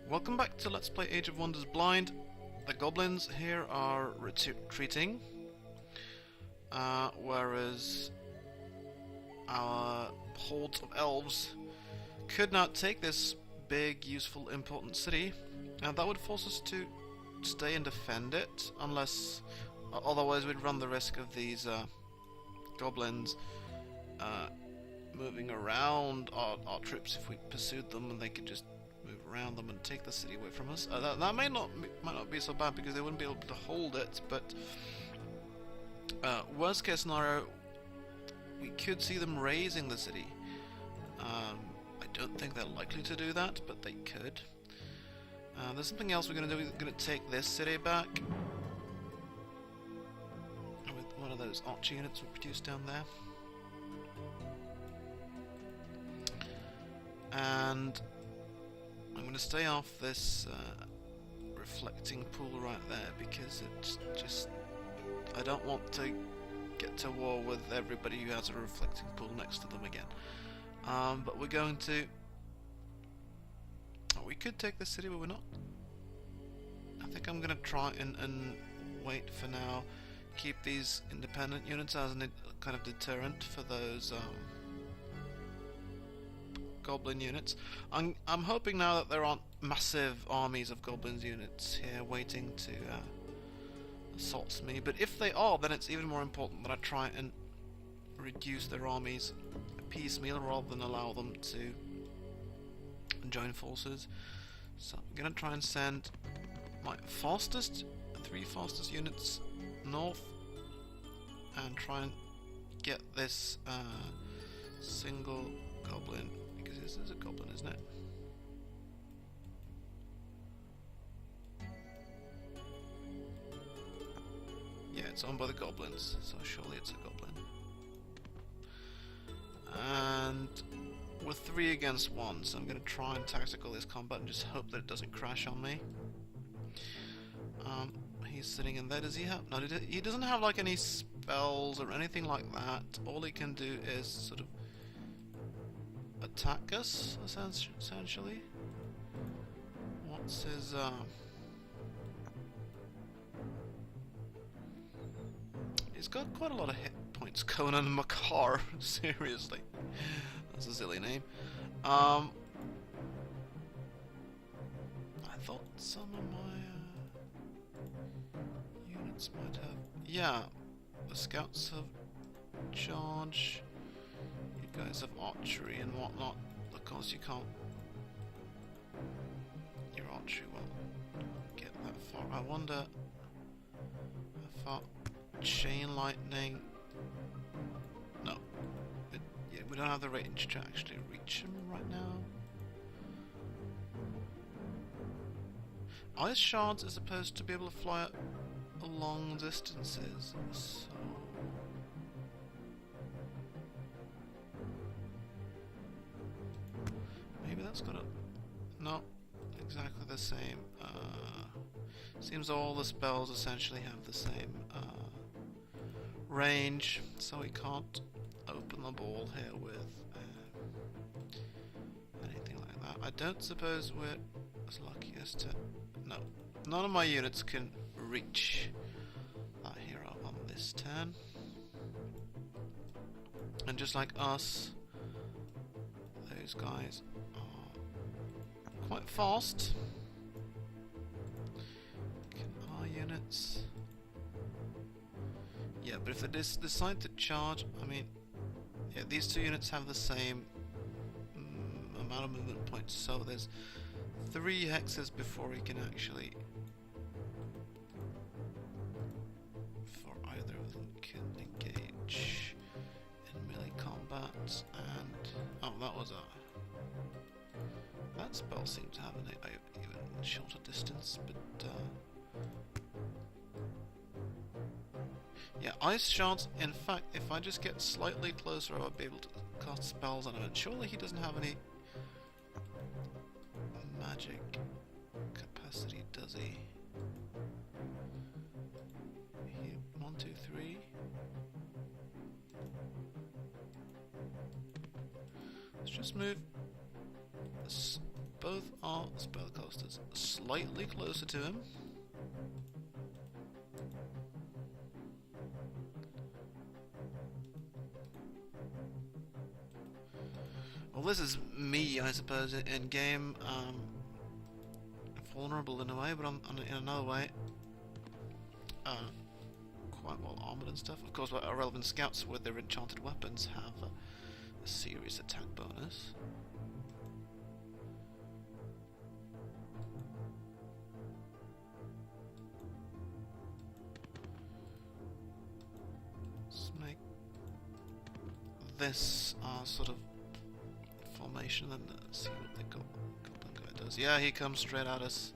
Welcome back to Let's Play Age of Wonders Blind. The goblins here are retreating, whereas our hordes of elves could not take this big, useful, important city, and that would force us to stay and defend it, unless otherwise we'd run the risk of these goblins moving around our troops if we pursued them, and they could just move around them and take the city away from us. That might not be so bad because they wouldn't be able to hold it, but worst case scenario, we could see them razing the city. I don't think they're likely to do that, but they could. There's something else we're going to do. We're going to take this city back with one of those archer units we produced down there. And I'm going to stay off this reflecting pool right there because it's just... I don't want to get to war with everybody who has a reflecting pool next to them again. But we're going to... Oh, we could take the city, but we're not. I think I'm going to try and wait for now. Keep these independent units as a kind of deterrent for those goblin units. I'm hoping now that there aren't massive armies of goblins units here waiting to assault me, but if they are, then it's even more important that I try and reduce their armies piecemeal rather than allow them to join forces. So I'm going to try and send my three fastest units north and try and get this single goblin, because this is a goblin, isn't it? Yeah, it's owned by the goblins, so surely it's a goblin. And we're 3 against 1, so I'm going to try and tactical this combat and just hope that it doesn't crash on me. He's sitting in there. Does he have... No, he doesn't have like any spells or anything like that. All he can do is sort of attack us, essentially. What's his... He's got quite a lot of hit points. Conan Makar, seriously. That's a silly name. I thought some of my units might have... Yeah, the scouts have charge. You guys have archery and whatnot. Of course you can't... Your archery won't get that far. I wonder how far... Chain lightning... No. Yeah, we don't have the range to actually reach him right now. Ice shards are supposed to be able to fly at long distances, so... Maybe that's got a... No, exactly the same. Seems all the spells essentially have the same range, so we can't open the ball here with anything like that. I don't suppose we're as lucky as to... No, none of my units can reach that hero on this turn. And just like us, those guys are quite fast. Can our units... Yeah, but if they decide to charge, I mean, yeah, these two units have the same amount of movement points, so there's 3 hexes before he can actually, before either of them can engage in melee combat. And oh, that was that spell seemed to have an even shorter distance, but yeah, ice shards. In fact, if I just get slightly closer, I'll be able to cast spells on him. And surely he doesn't have any magic capacity, does he? 1, 2, 3. Let's just move both our spellcasters slightly closer to him. Well, this is me, I suppose, in game. Vulnerable in a way, but in another way, quite well armored and stuff. Of course, our relevant scouts with their enchanted weapons have a serious attack bonus. Let's make this sort of formation and see what the goblin guy does. Yeah, he comes straight at us.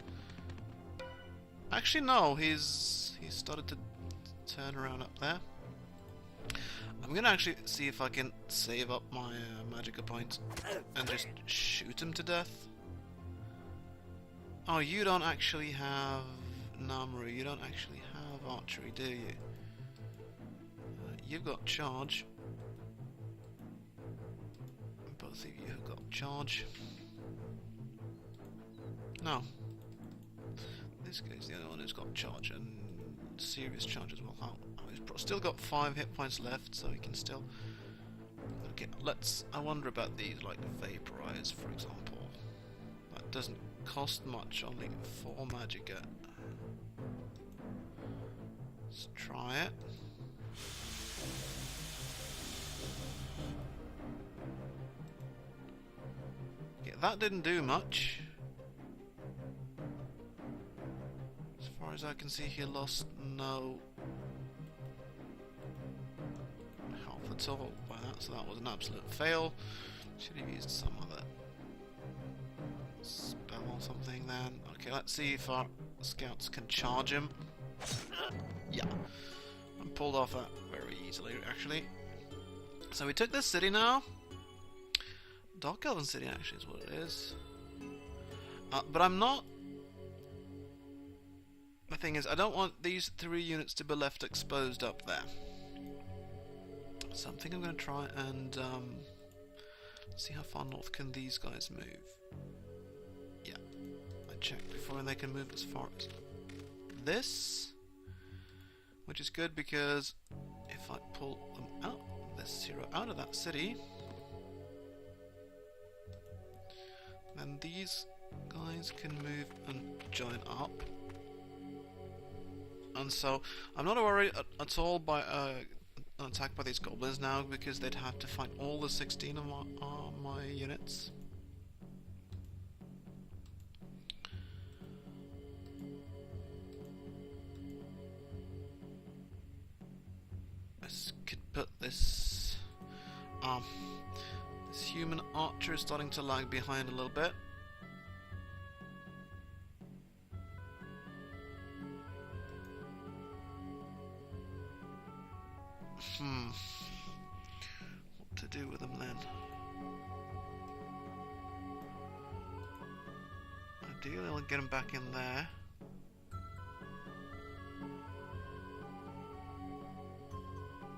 Actually, no, he's started to turn around up there. I'm gonna actually see if I can save up my magicka points and just shoot him to death. Oh, you don't actually have Namru. You don't actually have archery, do you? You've got charge. Both of you have got charge. No. This guy's the only one who's got charge, and serious charge as well. Oh, he's still got 5 hit points left, so he can still... Okay, I wonder about these, like Vaporize, for example. That doesn't cost much, only 4 magicka. Let's try it. Yeah, that didn't do much. As far as I can see, he lost no health at all by that, so that was an absolute fail. Should have used some other spell or something then. Okay, let's see if our scouts can charge him. Yeah, and pulled off that very easily, actually. So we took this city now. Dark Elven City, actually, is what it is. But I'm not... The thing is, I don't want these 3 units to be left exposed up there. So I think I'm going to try and see how far north can these guys move. Yeah, I checked before, and they can move as far as this, which is good because if I pull them out, this hero out of that city, then these guys can move and join up. And so I'm not worried at all by an attack by these goblins now, because they'd have to fight all the 16 of my units. I could put this this human archer is starting to lag behind a little bit. What to do with them then? Ideally, I'll get him back in there.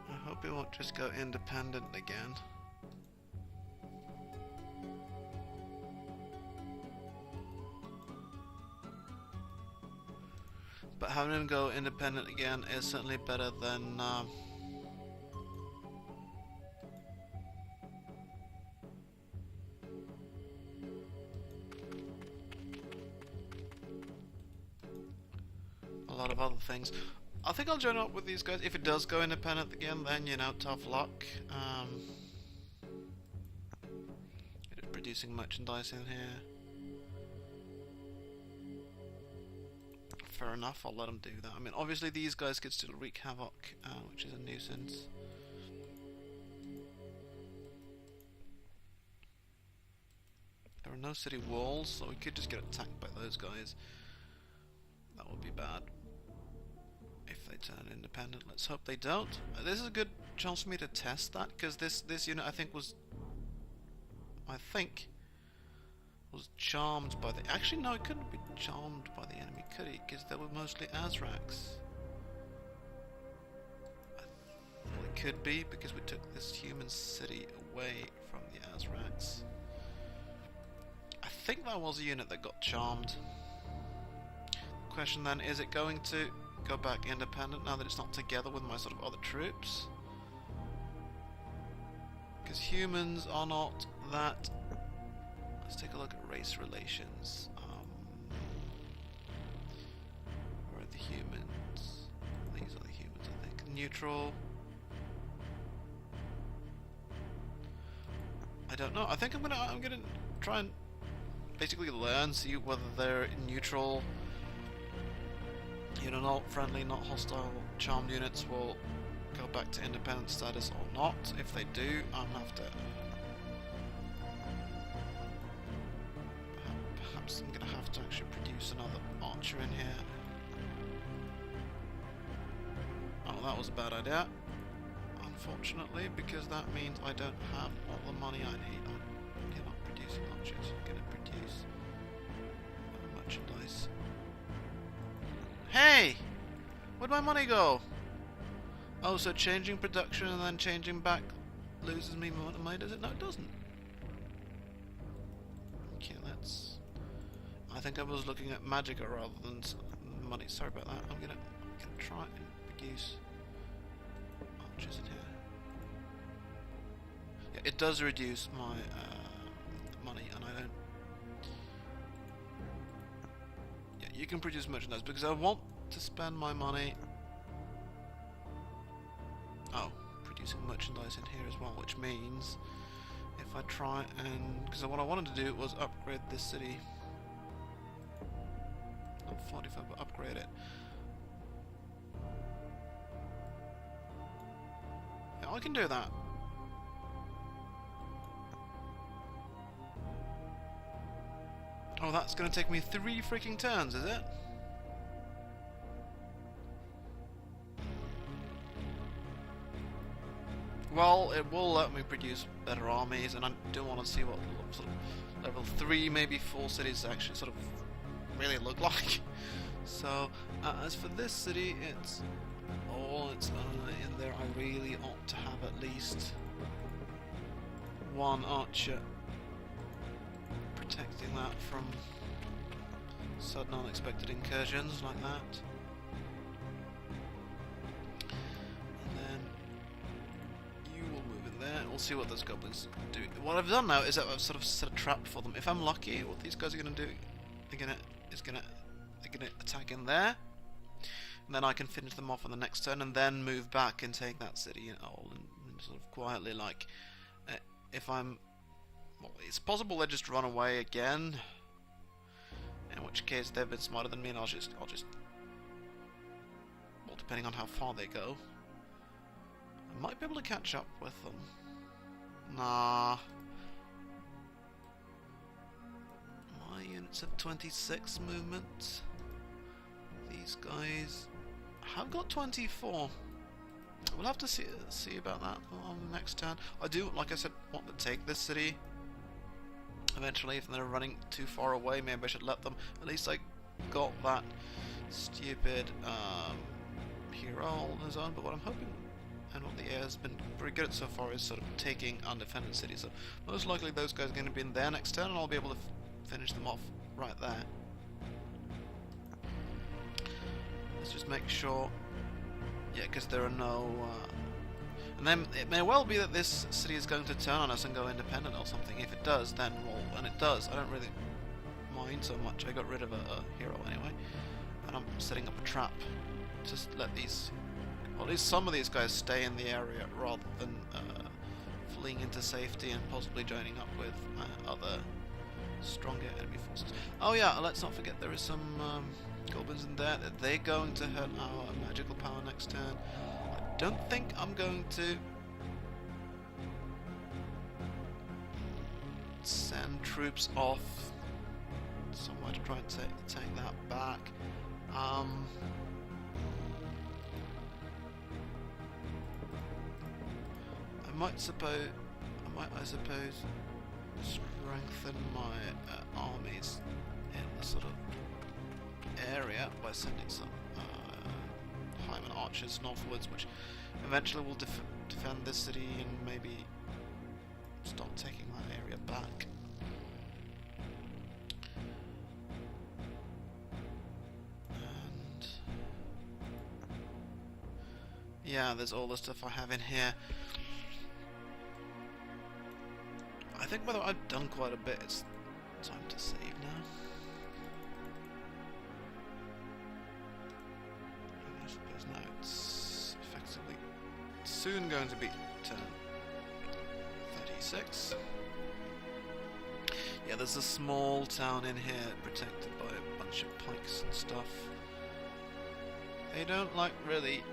I hope he won't just go independent again. But having him go independent again is certainly better than a lot of other things. I think I'll join up with these guys. If it does go independent again, then, you know, tough luck. It is producing merchandise in here. Fair enough, I'll let them do that. I mean, obviously these guys could still wreak havoc, which is a nuisance. There are no city walls, so we could just get attacked by those guys. That would be bad if they turn independent. Let's hope they don't. This is a good chance for me to test that, because this unit I think was charmed by the... Actually, no, it couldn't be charmed by the enemy, could it? Because they were mostly Azracs. I thought it could be, because we took this human city away from the Azracs. I think that was a unit that got charmed. The question then, is it going to go back independent now that it's not together with my sort of other troops? Because humans are not that... Let's take a look at race relations. Where are the humans? These are the humans, I think. Neutral. I don't know. I think I'm gonna try and basically learn, see whether they're neutral, you know, not friendly, not hostile, charmed units will go back to independent status or not. If they do, I'm gonna have to. Perhaps I'm gonna have to actually produce another archer in here. Oh, that was a bad idea. Unfortunately, because that means I don't have all the money I need. I'm not producing archers. I'm going to produce merchandise. Hey! Where'd my money go? Oh, so changing production and then changing back loses me money, does it? No, it doesn't. Okay, that's... I think I was looking at Magica rather than money. Sorry about that. I'm gonna try and produce archers in here. Yeah, it does reduce my money, and I don't... Yeah, you can produce merchandise, because I want to spend my money... Oh, producing merchandise in here as well, which means if I try and... Because what I wanted to do was upgrade this city. Not 45, but upgrade it. Yeah, I can do that. Oh, that's going to take me 3 freaking turns, is it? Well, it will let me produce better armies, and I do want to see what sort of level 3, maybe 4 cities actually sort of really look like. So, as for this city, it's all it's in there. I really ought to have at least 1 archer protecting that from sudden unexpected incursions like that. And then you will move in there. We'll see what those goblins do. What I've done now is that I've sort of set a trap for them. If I'm lucky, what these guys are going to do, they're going to attack in there, and then I can finish them off on the next turn, and then move back and take that city and all, and sort of quietly, like, if I'm... Well, it's possible they just run away again, in which case they're a bit smarter than me, and I'll just, well, depending on how far they go, I might be able to catch up with them. Nah. My units have 26 movement. These guys have got 24. We'll have to see about that on the next turn. I do, like I said, want to take this city. Eventually, if they're running too far away, maybe I should let them. At least I got that stupid hero on his own. But what I'm hoping, and what the air has been very good at so far, is sort of taking undefended cities. So most likely those guys are going to be in there next turn, and I'll be able to finish them off right there. Let's just make sure. Yeah, because there are no... and then it may well be that this city is going to turn on us and go independent or something. If it does, then well, and it does. I don't really mind so much. I got rid of a hero anyway, and I'm setting up a trap to let these, well, at least some of these guys stay in the area rather than fleeing into safety and possibly joining up with other stronger enemy forces. Oh yeah, let's not forget there is some goblins in there. They're going to hurt our magical power next turn. I don't think I'm going to send troops off somewhere to try and take that back. I might suppose, strengthen my armies in the sort of area by sending some Hyman archers northwards, which eventually will defend this city and maybe stop taking that area back. yeah, there's all the stuff I have in here. I think, by the way, I've done quite a bit. It's time to save now. I suppose now it's effectively soon going to be turn 36. Yeah, there's a small town in here protected by a bunch of pikes and stuff. They don't like really...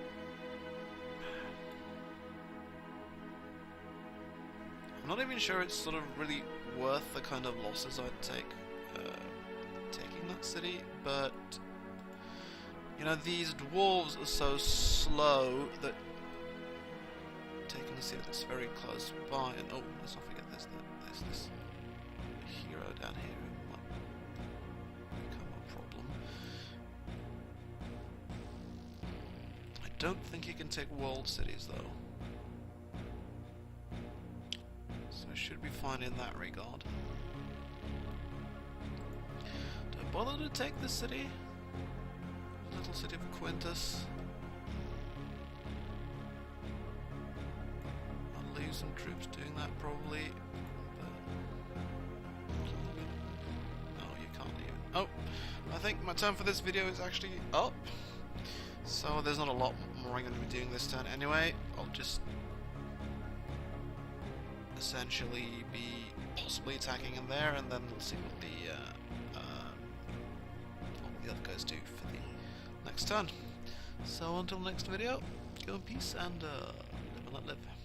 I'm not even sure it's sort of really worth the kind of losses I'd take taking that city, but you know, these dwarves are so slow that taking a city that's very close by, and oh, let's not forget there's this hero down here who might become a problem. I don't think he can take world cities though. So should be fine in that regard. Do I bother to take this city? The little city of Quintus. I'll leave some troops doing that probably. No, you can't leave. Oh, I think my time for this video is actually up. So there's not a lot more I'm going to be doing this turn anyway. I'll just essentially be possibly attacking in there, and then we'll see what the other guys do for the next turn. So until next video, go in peace and live and let live.